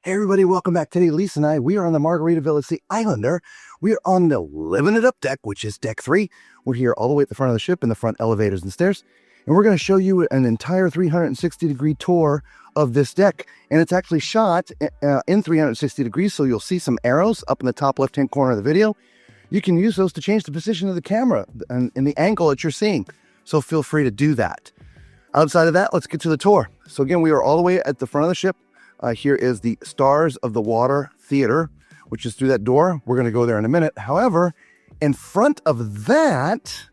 Hey everybody, welcome back. Today, Lisa and I, we are on the Margaritaville. It's the Islander. We are on the Living It Up deck, which is deck 3. We're here all the way at the front of the ship in the front elevators and stairs. And we're going to show you an entire 360-degree tour of this deck. And it's actually shot in 360 degrees, so you'll see some arrows up in the top left-hand corner of the video. You can use those to change the position of the camera and the angle that you're seeing. So feel free to do that. Outside of that, let's get to the tour. So again, we are all the way at the front of the ship. Here is the Stars of the Water Theater, which is through that door. We're going to go there in a minute. However, in front of that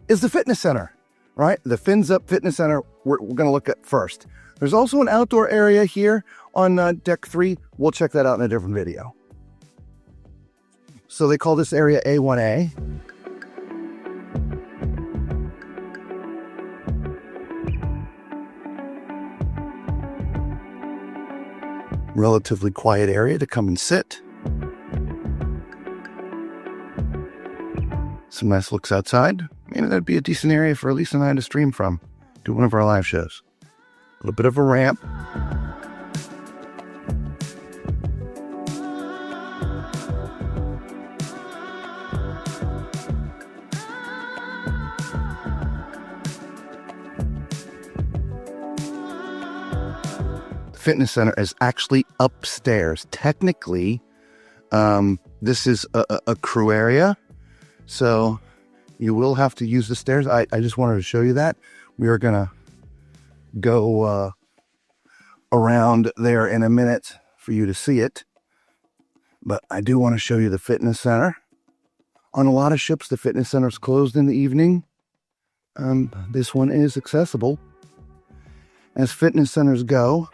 is the fitness center, right? The Fins Up Fitness Center we're going to look at first. There's also an outdoor area here on deck 3. We'll check that out in a different video. So they call this area A1A. Relatively quiet area to come and sit. Some nice looks outside. Maybe that'd be a decent area for Lisa and I to stream from. Do one of our live shows. A little bit of a ramp. Fitness center is actually upstairs. Technically, this is a crew area, so you will have to use the stairs. I just wanted to show you that. We are gonna go around there in a minute for you to see it, but I do want to show you the fitness center. On a lot of ships, the fitness center is closed in the evening. This one is accessible. As fitness centers go,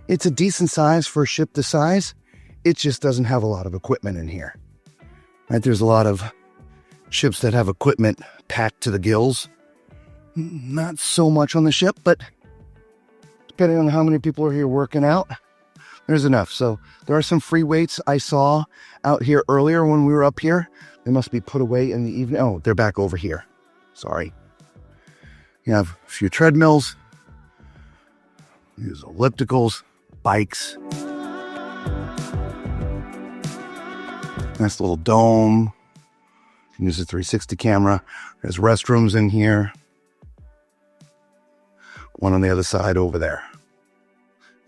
it's a decent size for a ship this size. It just doesn't have a lot of equipment in here. Right? There's a lot of ships that have equipment packed to the gills. Not so much on the ship, but depending on how many people are here working out, there's enough. So there are some free weights I saw out here earlier when we were up here. They must be put away in the evening. Oh, they're back over here. Sorry. You have a few treadmills. Use ellipticals. Bikes. Nice little dome. You can use a 360 camera. There's restrooms in here. One on the other side over there.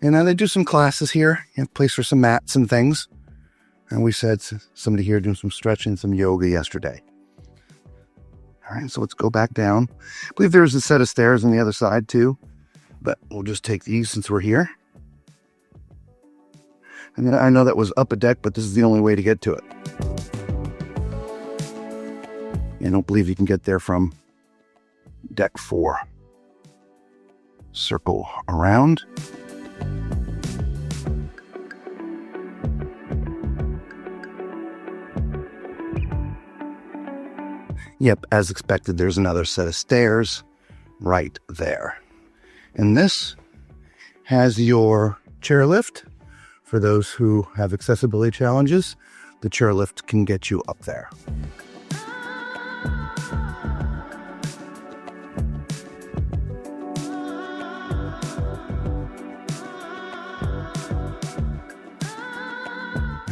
And now they do some classes here. You have a place for some mats and things. And we said somebody here doing some stretching, some yoga yesterday. All right, so let's go back down. I believe there's a set of stairs on the other side too. But we'll just take these since we're here. I mean, I know that was up a deck, but this is the only way to get to it. I don't believe you can get there from deck 4. Circle around. Yep, as expected, there's another set of stairs right there. And this has your chairlift. For those who have accessibility challenges, the chairlift can get you up there.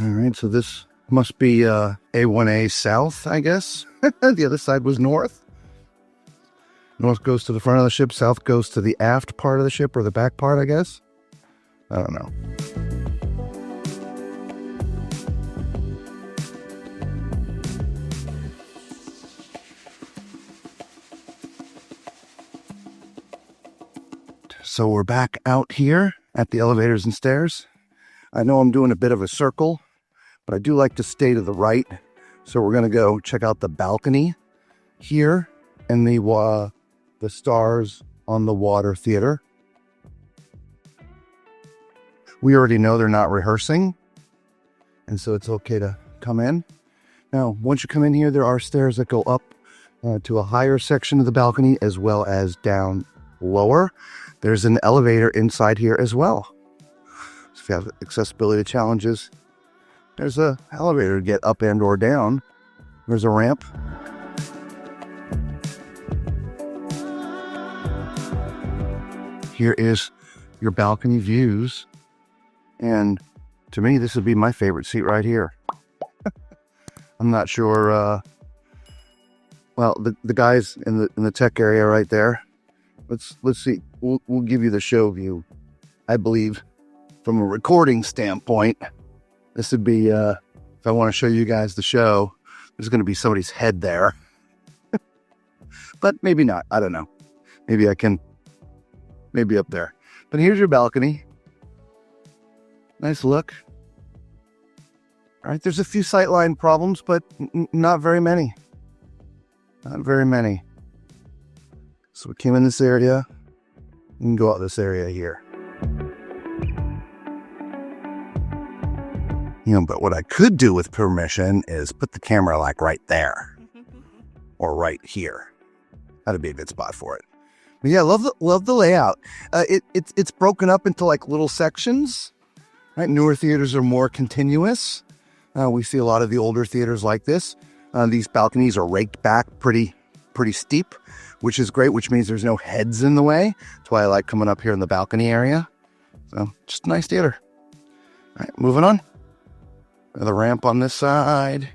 All right, so this must be A1A South, I guess. The other side was north. North goes to the front of the ship, south goes to the aft part of the ship, or the back part, I guess. I don't know. So we're back out here at the elevators and stairs. I know I'm doing a bit of a circle, but I do like to stay to the right. So we're going to go check out the balcony here in the Stars on the Water Theater. We already know they're not rehearsing, and so it's okay to come in. Now, once you come in here, there are stairs that go up to a higher section of the balcony as well as down lower. There's an elevator inside here as well. So if you have accessibility challenges, there's an elevator to get up and or down. There's a ramp. Here is your balcony views. And To me, this would be my favorite seat right here. I'm not sure. Well, the guys in the tech area right there. Let's see. We'll give you the show view. I believe, from a recording standpoint, this would be. If I want to show you guys the show, there's going to be somebody's head there. But maybe not. I don't know. Maybe I can. Maybe up there. But here's your balcony. Nice look. All right, there's a few sightline problems, but not very many. Not very many. So we came in this area. You can go out this area here. But what I could do with permission is put the camera like right there. Or right here. That'd be a good spot for it. But yeah, love the layout. It's broken up into like little sections. Right, newer theaters are more continuous. We see a lot of the older theaters like this. These balconies are raked back pretty steep, which is great, which means there's no heads in the way. That's why I like coming up here in the balcony area. So just a nice theater. All right, moving on. Another ramp on this side.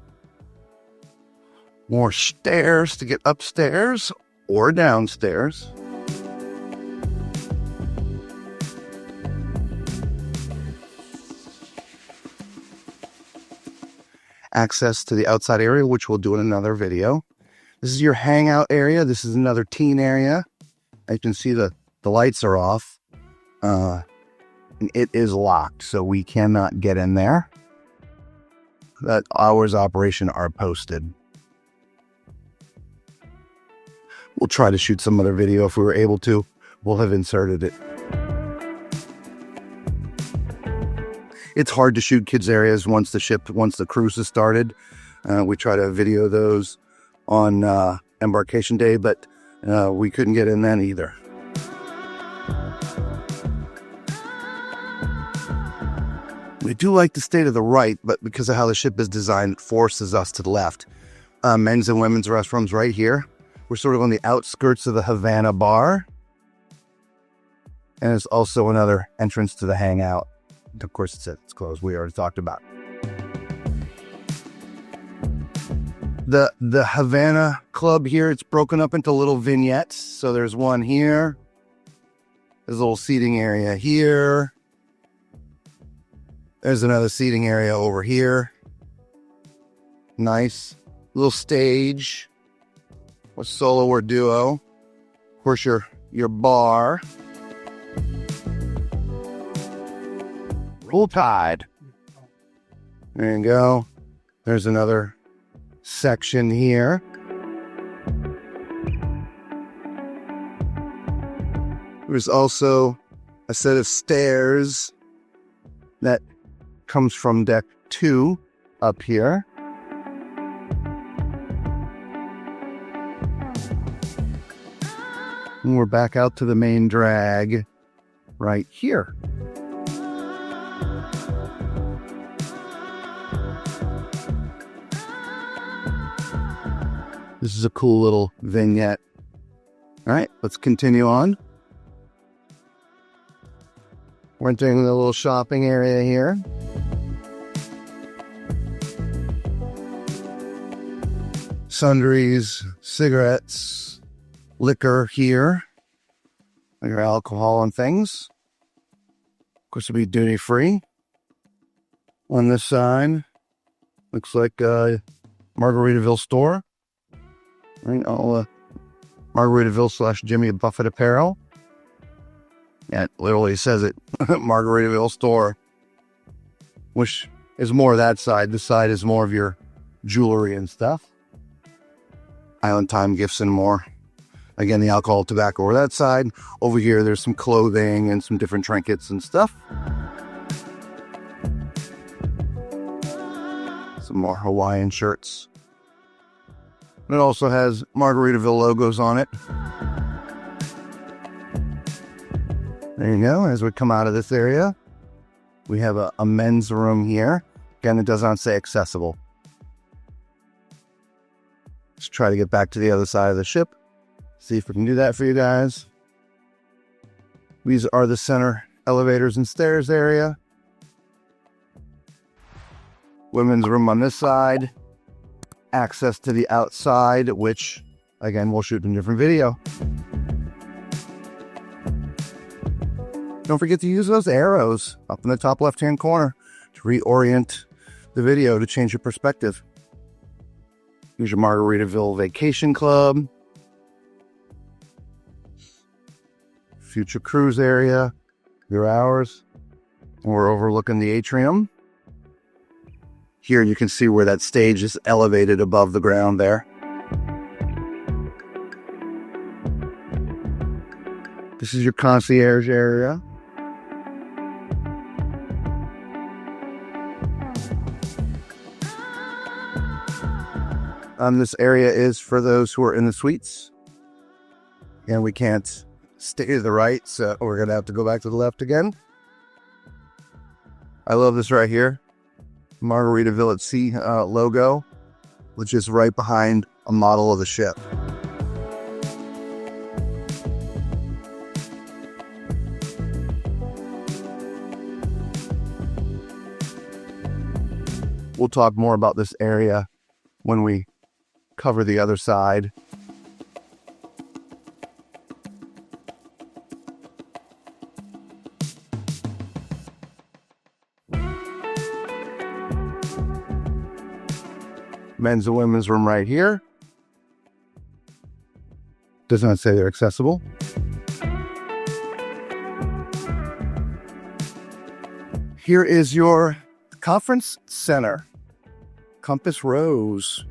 More stairs to get upstairs or downstairs. Access to the outside area, which we'll do in another video. This is your hangout area. This is another teen area. As you can see, the lights are off. And it is locked, so we cannot get in there. The hours of operation are posted. We'll try to shoot some other video if we were able to. We'll have inserted it. It's hard to shoot kids areas once the cruise has started. We try to video those on embarkation day, but we couldn't get in then either. We do like to stay to the right, but because of how the ship is designed, it forces us to the left. Men's and women's restrooms right here. We're sort of on the outskirts of the Havana bar. And there's also another entrance to the hangout. Of course, it's closed. We already talked about the Havana Club here. It's broken up into little vignettes. So there's one here. There's a little seating area here. There's another seating area over here. Nice little stage. Or solo or duo. Of course, your bar. Roll Tide. There you go. There's another section here. There's also a set of stairs that comes from deck 2 up here. And we're back out to the main drag right here. This is a cool little vignette. All right, let's continue on. We're entering the little shopping area here. Sundries, cigarettes, liquor here. Your alcohol and things. Of course, it'll be duty free. On this side, looks like a Margaritaville store. Right, all Margaritaville / Jimmy Buffett apparel. Yeah, it literally says it. Margaritaville store. Which is more of that side. This side is more of your jewelry and stuff. Island Time gifts and more. Again, the alcohol, tobacco over that side. Over here, there's some clothing and some different trinkets and stuff. Some more Hawaiian shirts. It also has Margaritaville logos on it. There you go. As we come out of this area, we have a men's room here. Again, it does not say accessible. Let's try to get back to the other side of the ship. See if we can do that for you guys. These are the center elevators and stairs area. Women's room on this side. Access to the outside, which, again, we'll shoot in a different video. Don't forget to use those arrows up in the top left-hand corner to reorient the video to change your perspective. Here's your Margaritaville Vacation Club. Future cruise area. Your hours. We're overlooking the atrium. Here you can see where that stage is elevated above the ground there. This is your concierge area. This area is for those who are in the suites. And we can't stay to the right, so we're going to have to go back to the left again. I love this right here. Margaritaville at Sea logo, which is right behind a model of the ship. We'll talk more about this area when we cover the other side. Men's and women's room right here. Does not say they're accessible. Here is your conference center. Compass Rose.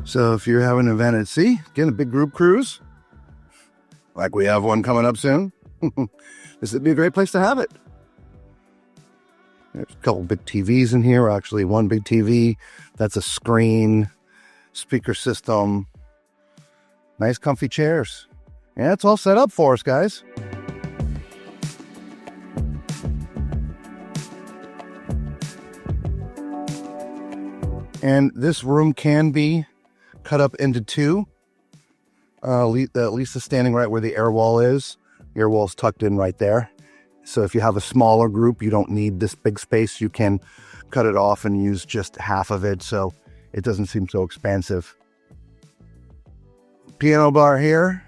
So if you're having an event at sea, getting a big group cruise, like we have one coming up soon, this would be a great place to have it. There's a couple big TVs in here, actually one big TV. That's a screen, speaker system, nice comfy chairs. Yeah, it's all set up for us, guys. And this room can be cut up into two. Lisa's standing right where the air wall is. The air wall's tucked in right there. So if you have a smaller group, you don't need this big space. You can cut it off and use just half of it, so it doesn't seem so expansive. Piano bar here.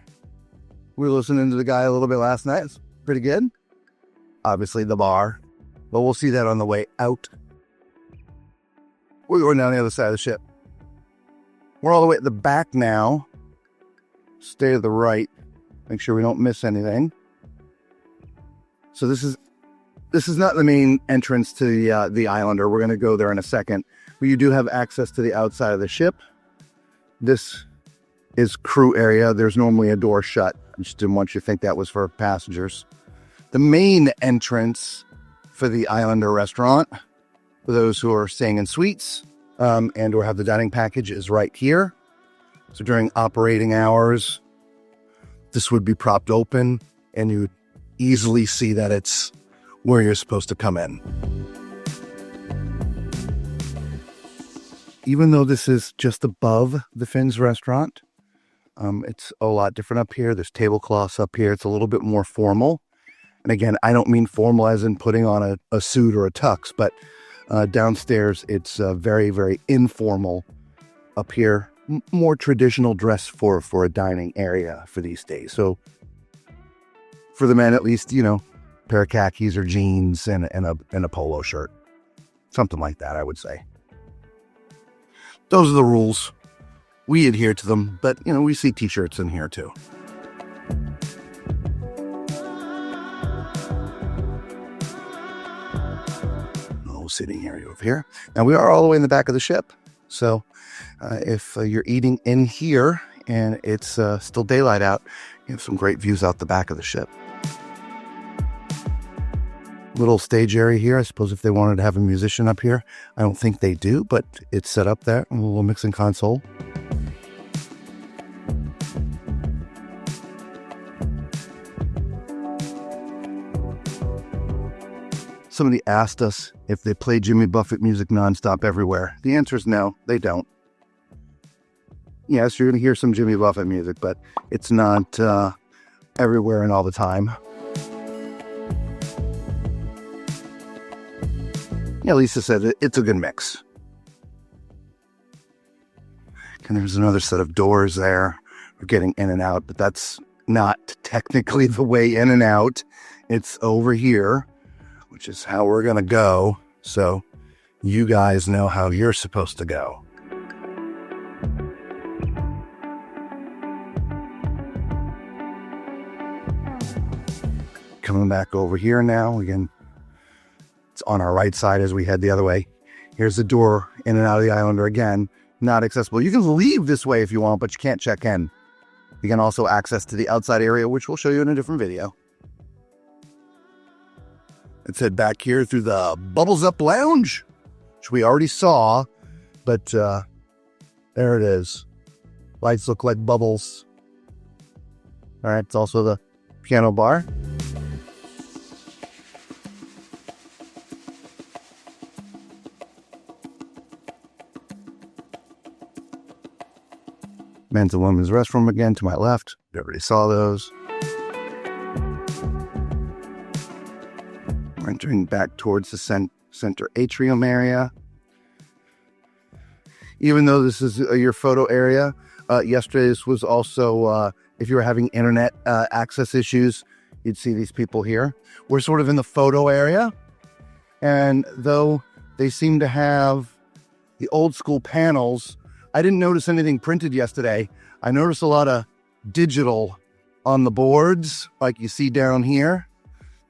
We were listening to the guy a little bit last night. It's pretty good. Obviously the bar, but we'll see that on the way out. We're going down the other side of the ship. We're all the way at the back now. Stay to the right. Make sure we don't miss anything. So this is not the main entrance to the Islander. We're going to go there in a second. But you do have access to the outside of the ship. This is crew area. There's normally a door shut. I just didn't want you to think that was for passengers. The main entrance for the Islander restaurant, for those who are staying in suites and or have the dining package, is right here. So during operating hours, this would be propped open and you would easily see that it's where you're supposed to come in. Even though this is just above the Finn's restaurant, it's a lot different up here. There's tablecloths up here. It's a little bit more formal. And again, I don't mean formal as in putting on a suit or a tux, but downstairs, it's very, very informal. Up here, more traditional dress for a dining area for these days. So for the men, at least, you know, pair of khakis or jeans and a polo shirt. Something like that, I would say. Those are the rules. We adhere to them, but, you know, we see t-shirts in here too. No sitting area over here. Now, we are all the way in the back of the ship. So if you're eating in here and it's still daylight out, you have some great views out the back of the ship. Little stage area here. I suppose if they wanted to have a musician up here, I don't think they do, but it's set up there. A little mixing console. Somebody asked us if they play Jimmy Buffett music nonstop everywhere. The answer is no, they don't. Yes, you're going to hear some Jimmy Buffett music, but it's not everywhere and all the time. Yeah, Lisa said it's a good mix. And there's another set of doors there for getting in and out, but that's not technically the way in and out. It's over here, which is how we're going to go. So you guys know how you're supposed to go. Coming back over here now. Again, it's on our right side as we head the other way. Here's the door in and out of the Islander again. Not accessible. You can leave this way if you want, but you can't check in. You can also access to the outside area, which we'll show you in a different video. Let's head back here through the Bubbles Up Lounge, which we already saw, but there it is. Lights look like bubbles. All right, it's also the piano bar. Men's and women's restroom again to my left. We already saw those. We're entering back towards the center atrium area. Even though this is your photo area, yesterday this was also, if you were having internet access issues, you'd see these people here. We're sort of in the photo area. And though they seem to have the old school panels, I didn't notice anything printed yesterday. I noticed a lot of digital on the boards, like you see down here.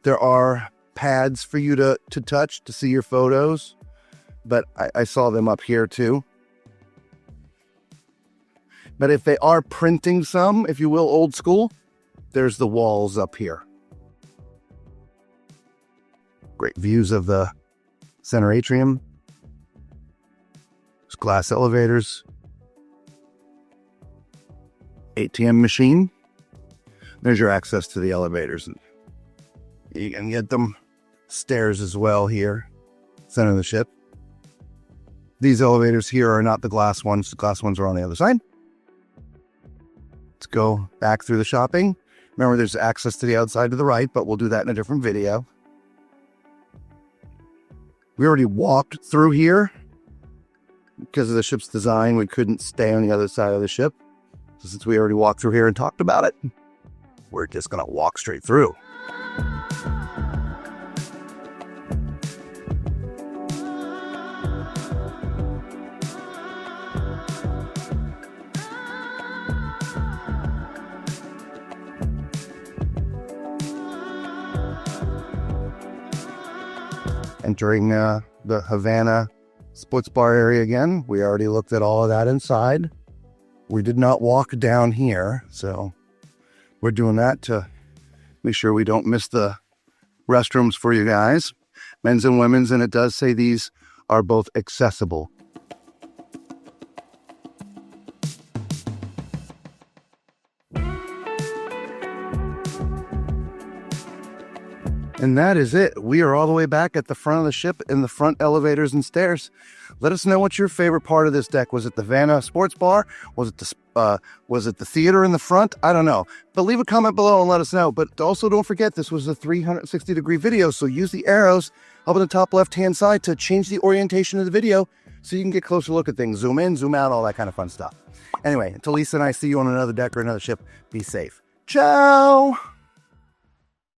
There are pads for you to touch to see your photos, but I saw them up here too. But if they are printing some, if you will, old school, there's the walls up here. Great views of the center atrium. There's glass elevators. ATM machine. There's your access to the elevators. You can get them. Stairs as well here. Center of the ship. These elevators here are not the glass ones. The glass ones are on the other side. Let's go back through the shopping. Remember, there's access to the outside to the right, but we'll do that in a different video. We already walked through here. Because of the ship's design, we couldn't stay on the other side of the ship. So since we already walked through here and talked about it, we're just going to walk straight through. Entering the Havana sports bar area again. We already looked at all of that inside. We did not walk down here, so we're doing that to make sure we don't miss the restrooms for you guys. Men's and women's, and it does say these are both accessible. And that is it. We are all the way back at the front of the ship in the front elevators and stairs. Let us know what your favorite part of this deck was. It the Havana Sports Bar? Was it the theater in the front? I don't know. But leave a comment below and let us know. But also don't forget, this was a 360-degree video, so use the arrows up in the top left-hand side to change the orientation of the video so you can get a closer look at things. Zoom in, zoom out, all that kind of fun stuff. Anyway, until Lisa and I see you on another deck or another ship, be safe. Ciao!